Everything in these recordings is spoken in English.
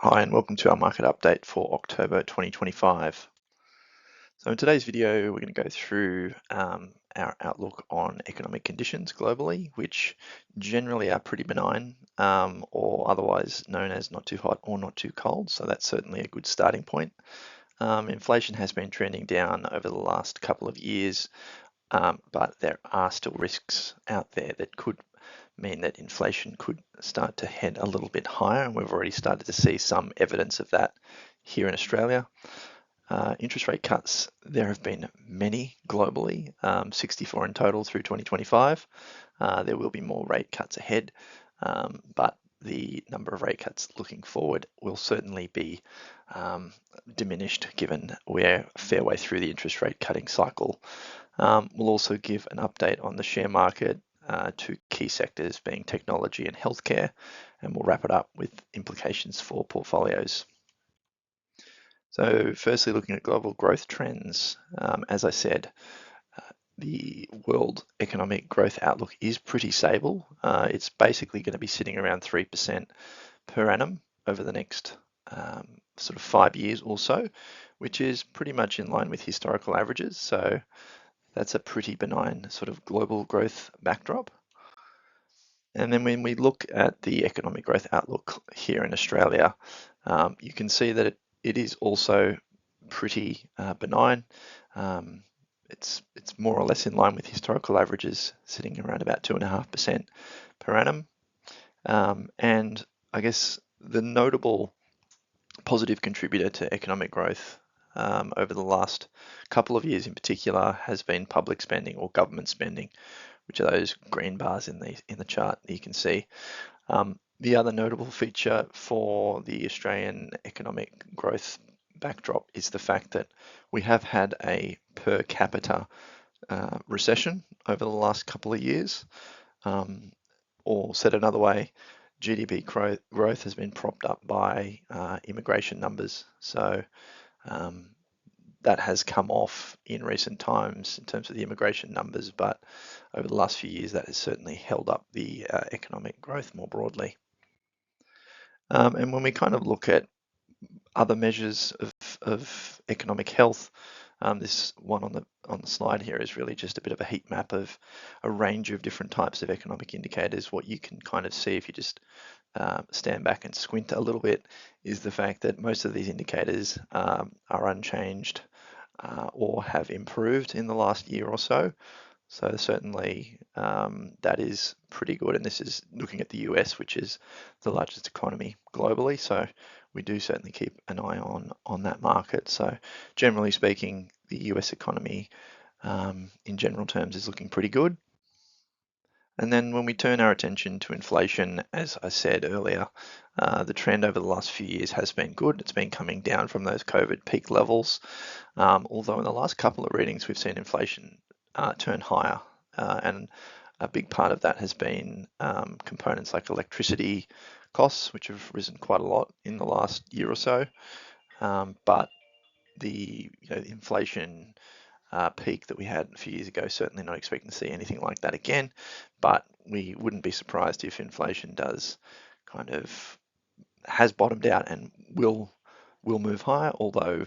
Hi, and welcome to our market update for October 2025. So in today's video, we're going to go through our outlook on economic conditions globally, which generally are pretty benign, or otherwise known as not too hot or not too cold. So that's certainly a good starting point. Inflation has been trending down over the last couple of years, but there are still risks out there that could mean that inflation could start to head a little bit higher, and we've already started to see some evidence of that here in Australia. Interest rate cuts, there have been many globally, 64 in total through 2025. There will be more rate cuts ahead, but the number of rate cuts looking forward will certainly be diminished given we're a fair way through the interest rate cutting cycle. We'll also give an update on the share market, two key sectors being technology and healthcare, and we'll wrap it up with implications for portfolios. So firstly, looking at global growth trends, as I said, the world economic growth outlook is pretty stable. It's basically going to be sitting around 3% per annum over the next sort of 5 years or so, which is pretty much in line with historical averages. So that's a pretty benign sort of global growth backdrop. And then when we look at the economic growth outlook here in Australia, you can see that it is also pretty benign. It's more or less in line with historical averages, sitting around about 2.5% per annum. And I guess the notable positive contributor to economic growth over the last couple of years in particular has been public spending or government spending, which are those green bars in the chart that you can see. The other notable feature for the Australian economic growth backdrop is the fact that we have had a per capita recession over the last couple of years. Or said another way, GDP growth has been propped up by immigration numbers. So that has come off in recent times in terms of the immigration numbers, but over the last few years that has certainly held up the economic growth more broadly. And when we kind of look at other measures of economic health, this one on the slide here is really just a bit of a heat map of a range of different types of economic indicators. What you can kind of see if you just stand back and squint a little bit is the fact that most of these indicators are unchanged or have improved in the last year or so. So certainly that is pretty good. And this is looking at the US, which is the largest economy globally. So we do certainly keep an eye on that market. So generally speaking, the US economy in general terms is looking pretty good. And then when we turn our attention to inflation, as I said earlier, the trend over the last few years has been good. It's been coming down from those COVID peak levels, although in the last couple of readings we've seen inflation turn higher, and a big part of that has been components like electricity costs, which have risen quite a lot in the last year or so. But the inflation peak that we had a few years ago, certainly not expecting to see anything like that again, but we wouldn't be surprised if inflation does kind of has bottomed out and will move higher, although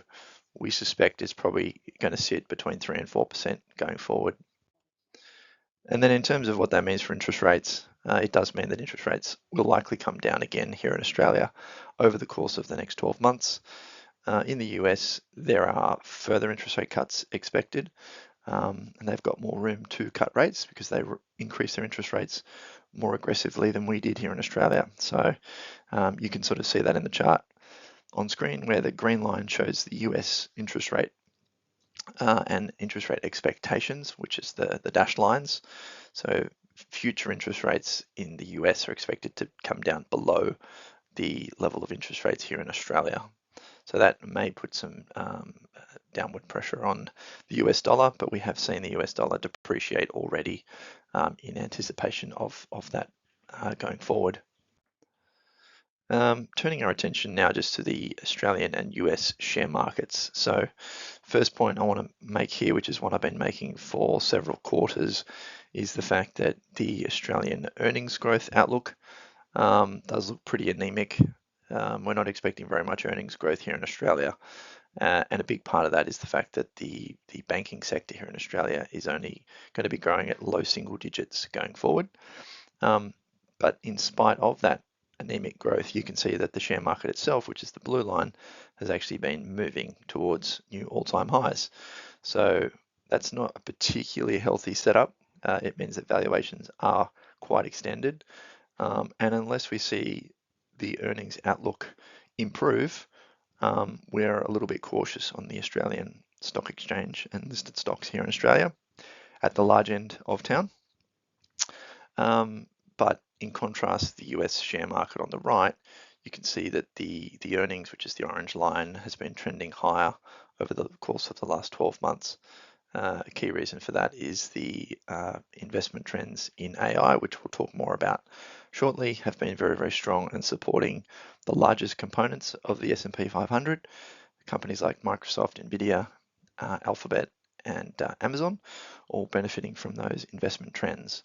we suspect it's probably going to sit between 3 and 4% going forward. And then in terms of what that means for interest rates, it does mean that interest rates will likely come down again here in Australia over the course of the next 12 months. In the US, there are further interest rate cuts expected, and they've got more room to cut rates because they increase their interest rates more aggressively than we did here in Australia. So you can sort of see that in the chart on screen where the green line shows the US interest rate and interest rate expectations, which is the dashed lines. So future interest rates in the US are expected to come down below the level of interest rates here in Australia. So that may put some downward pressure on the US dollar, but we have seen the US dollar depreciate already in anticipation of that going forward. Turning our attention now just to the Australian and US share markets. So first point I want to make here, which is what I've been making for several quarters, is the fact that the Australian earnings growth outlook does look pretty anemic. We're not expecting very much earnings growth here in Australia. And a big part of that is the fact that the banking sector here in Australia is only going to be growing at low single digits going forward. But in spite of that anemic growth, you can see that the share market itself, which is the blue line, has actually been moving towards new all-time highs. So that's not a particularly healthy setup. It means that valuations are quite extended. And unless we see the earnings outlook improve, we're a little bit cautious on the Australian Stock Exchange and listed stocks here in Australia at the large end of town. But in contrast, the US share market on the right, you can see that the earnings, which is the orange line, has been trending higher over the course of the last 12 months. A key reason for that is the investment trends in AI, which we'll talk more about shortly, have been very, very strong and supporting the largest components of the S&P 500. Companies like Microsoft, Nvidia, Alphabet, and Amazon, all benefiting from those investment trends.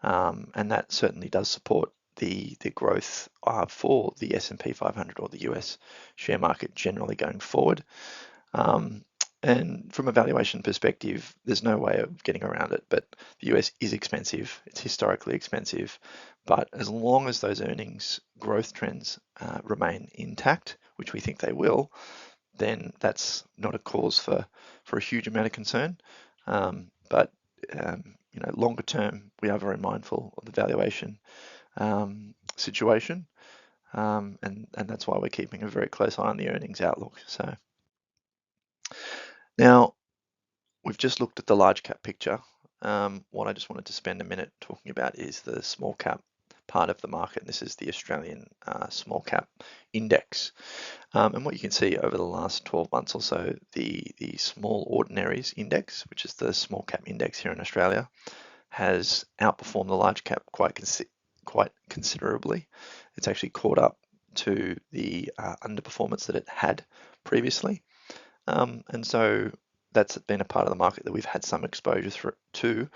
And that certainly does support the growth for the S&P 500 or the US share market generally going forward. And from a valuation perspective, there's no way of getting around it, but the US is expensive. It's historically expensive. But as long as those earnings growth trends remain intact, which we think they will, then that's not a cause for a huge amount of concern. But longer term, we are very mindful of the valuation situation, and that's why we're keeping a very close eye on the earnings outlook. So now we've just looked at the large cap picture. What I just wanted to spend a minute talking about is the small cap part of the market. And this is the Australian small cap index. And what you can see over the last 12 months or so, the small ordinaries index, which is the small cap index here in Australia, has outperformed the large cap quite considerably. It's actually caught up to the underperformance that it had previously. And so that's been a part of the market that we've had some exposure through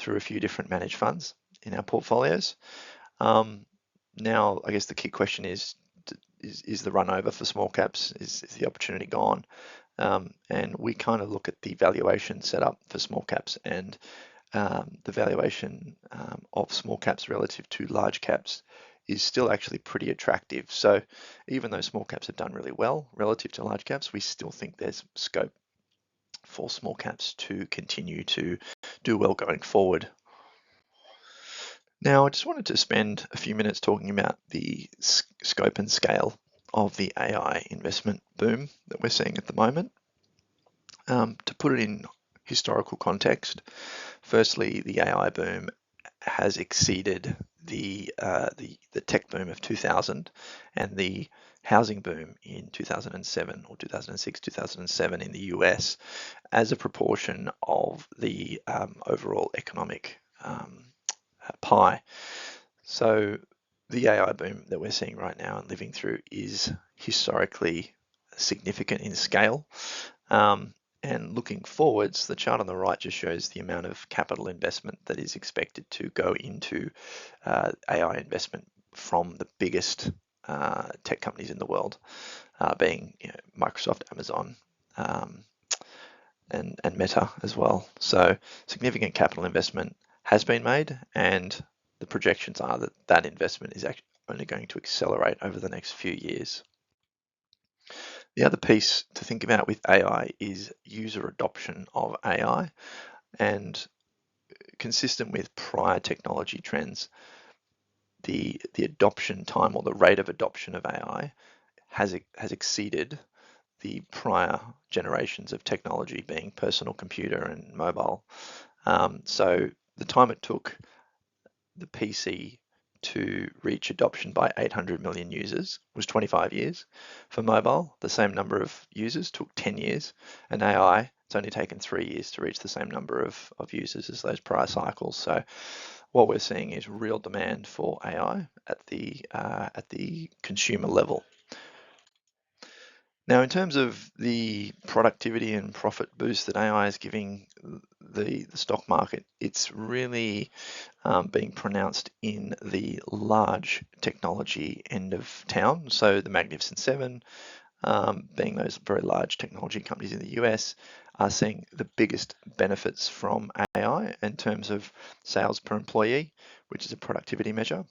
a few different managed funds in our portfolios. Now, I guess the key question is the run over for small caps? Is the opportunity gone? And we kind of look at the valuation setup for small caps, and the valuation of small caps relative to large caps is still actually pretty attractive. So even though small caps have done really well relative to large caps, we still think there's scope for small caps to continue to do well going forward. Now, I just wanted to spend a few minutes talking about the scope and scale of the AI investment boom that we're seeing at the moment. To put it in historical context, firstly, the AI boom has exceeded the tech boom of 2000 and the housing boom in 2007 or 2006, 2007 in the US as a proportion of the overall economic pie. So the AI boom that we're seeing right now and living through is historically significant in scale. And looking forwards, the chart on the right just shows the amount of capital investment that is expected to go into AI investment from the biggest tech companies in the world, being Microsoft, Amazon, and Meta as well. So significant capital investment has been made, and the projections are that that investment is actually only going to accelerate over the next few years. The other piece to think about with AI is user adoption of AI, and consistent with prior technology trends, the adoption time or the rate of adoption of AI has exceeded the prior generations of technology, being personal computer and mobile. So the time it took the PC to reach adoption by 800 million users was 25 years. For mobile, the same number of users took 10 years, and AI, it's only taken 3 years to reach the same number of users as those prior cycles. So what we're seeing is real demand for AI at the consumer level. Now, in terms of the productivity and profit boost that AI is giving the stock market, it's really being pronounced in the large technology end of town. So the Magnificent Seven, being those very large technology companies in the US, are seeing the biggest benefits from AI in terms of sales per employee, which is a productivity measure,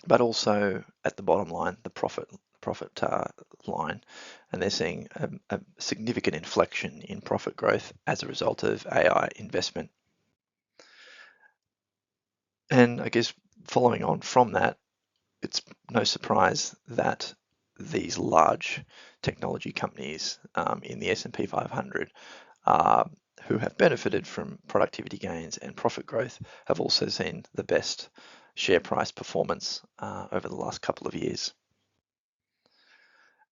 but also at the bottom line, the profit line, and they're seeing a significant inflection in profit growth as a result of AI investment. And I guess following on from that, it's no surprise that these large technology companies in the S&P 500 who have benefited from productivity gains and profit growth have also seen the best share price performance over the last couple of years.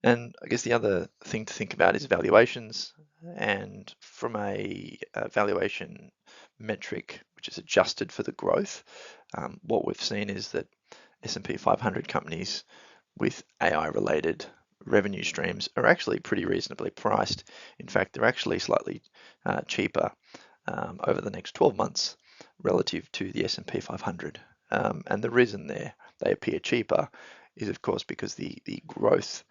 And I guess the other thing to think about is valuations. And from a valuation metric, which is adjusted for the growth, what we've seen is that S&P 500 companies with AI-related revenue streams are actually pretty reasonably priced. In fact, they're actually slightly cheaper over the next 12 months relative to the S&P 500. And the reason they appear cheaper is, of course, because the growth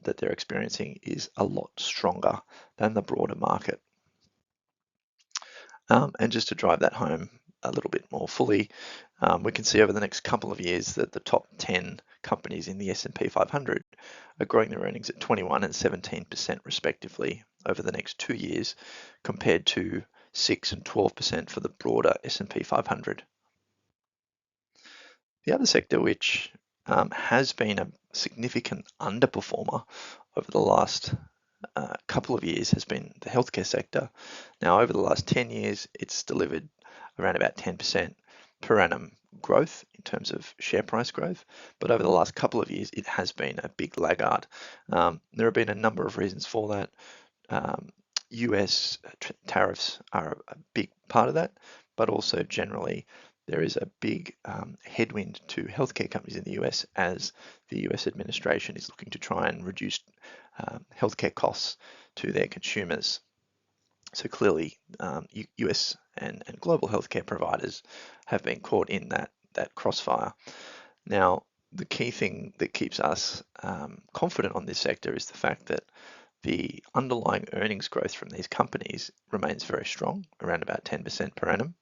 that they're experiencing is a lot stronger than the broader market. And just to drive that home a little bit more fully, we can see over the next couple of years that the top 10 companies in the S&P 500 are growing their earnings at 21 and 17% respectively over the next 2 years, compared to 6 and 12% for the broader S&P 500. The other sector which has been a significant underperformer over the last couple of years has been the healthcare sector. Now, over the last 10 years, it's delivered around about 10% per annum growth in terms of share price growth, but over the last couple of years, it has been a big laggard. There have been a number of reasons for that. US tariffs are a big part of that, but also generally there is a big headwind to healthcare companies in the US as the US administration is looking to try and reduce healthcare costs to their consumers. So clearly, US and global healthcare providers have been caught in that crossfire. Now, the key thing that keeps us confident on this sector is the fact that the underlying earnings growth from these companies remains very strong, around about 10% per annum.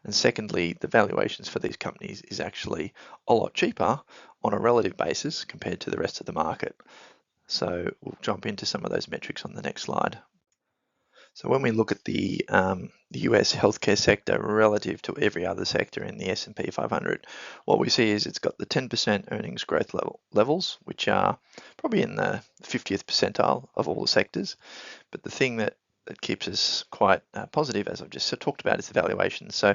And secondly, the valuations for these companies is actually a lot cheaper on a relative basis compared to the rest of the market. So we'll jump into some of those metrics on the next slide. So when we look at the US healthcare sector relative to every other sector in the S&P 500, what we see is it's got the 10% earnings growth levels, which are probably in the 50th percentile of all the sectors. But the thing that keeps us quite positive, as I've just talked about, is the valuation. So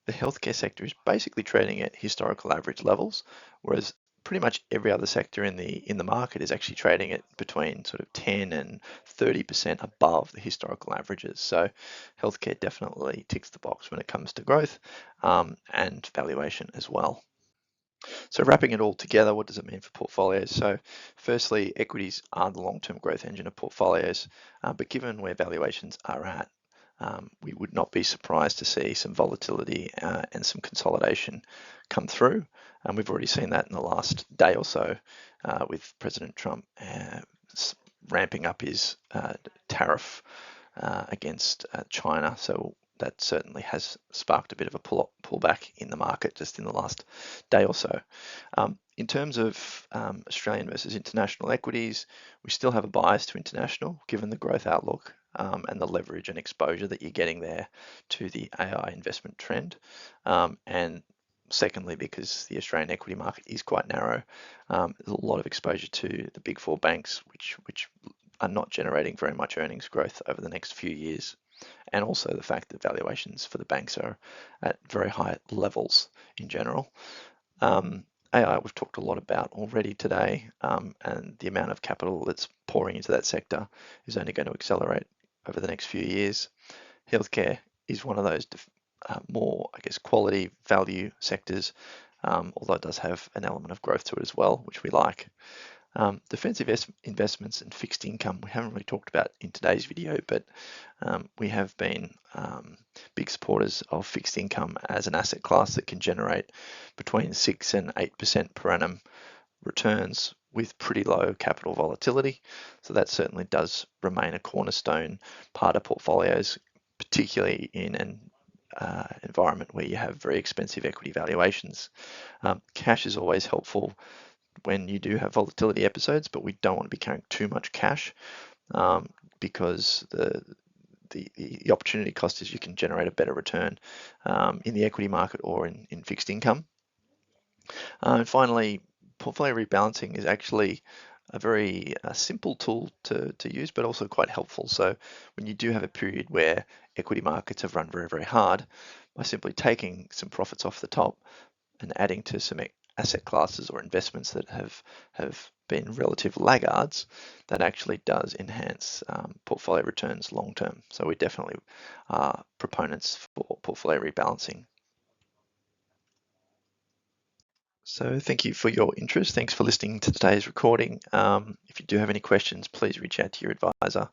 the healthcare sector is basically trading at historical average levels, whereas pretty much every other sector in the market is actually trading at between sort of 10 and 30% above the historical averages. So healthcare definitely ticks the box when it comes to growth and valuation as well. So wrapping it all together, what does it mean for portfolios? So firstly, equities are the long-term growth engine of portfolios, but given where valuations are at, we would not be surprised to see some volatility and some consolidation come through. And we've already seen that in the last day or so with President Trump ramping up his tariff against China. So that certainly has sparked a bit of a pullback in the market just in the last day or so. In terms of Australian versus international equities, we still have a bias to international given the growth outlook and the leverage and exposure that you're getting there to the AI investment trend. And secondly, because the Australian equity market is quite narrow, there's a lot of exposure to the big four banks, which are not generating very much earnings growth over the next few years. And also the fact that valuations for the banks are at very high levels in general. AI we've talked a lot about already today, and the amount of capital that's pouring into that sector is only going to accelerate over the next few years. Healthcare is one of those more, I guess, quality value sectors, although it does have an element of growth to it as well, which we like. Defensive investments and fixed income, we haven't really talked about in today's video, but we have been big supporters of fixed income as an asset class that can generate between 6 and 8% per annum returns with pretty low capital volatility. So that certainly does remain a cornerstone part of portfolios, particularly in an environment where you have very expensive equity valuations. Cash is always helpful when you do have volatility episodes, but we don't want to be carrying too much cash because the opportunity cost is you can generate a better return in the equity market or in fixed income. And finally, portfolio rebalancing is actually a very simple tool to use, but also quite helpful. So when you do have a period where equity markets have run very, very hard, by simply taking some profits off the top and adding to some asset classes or investments that have been relative laggards, that actually does enhance portfolio returns long term. So we definitely are proponents for portfolio rebalancing. So thank you for your interest. Thanks for listening to today's recording. If you do have any questions, please reach out to your advisor.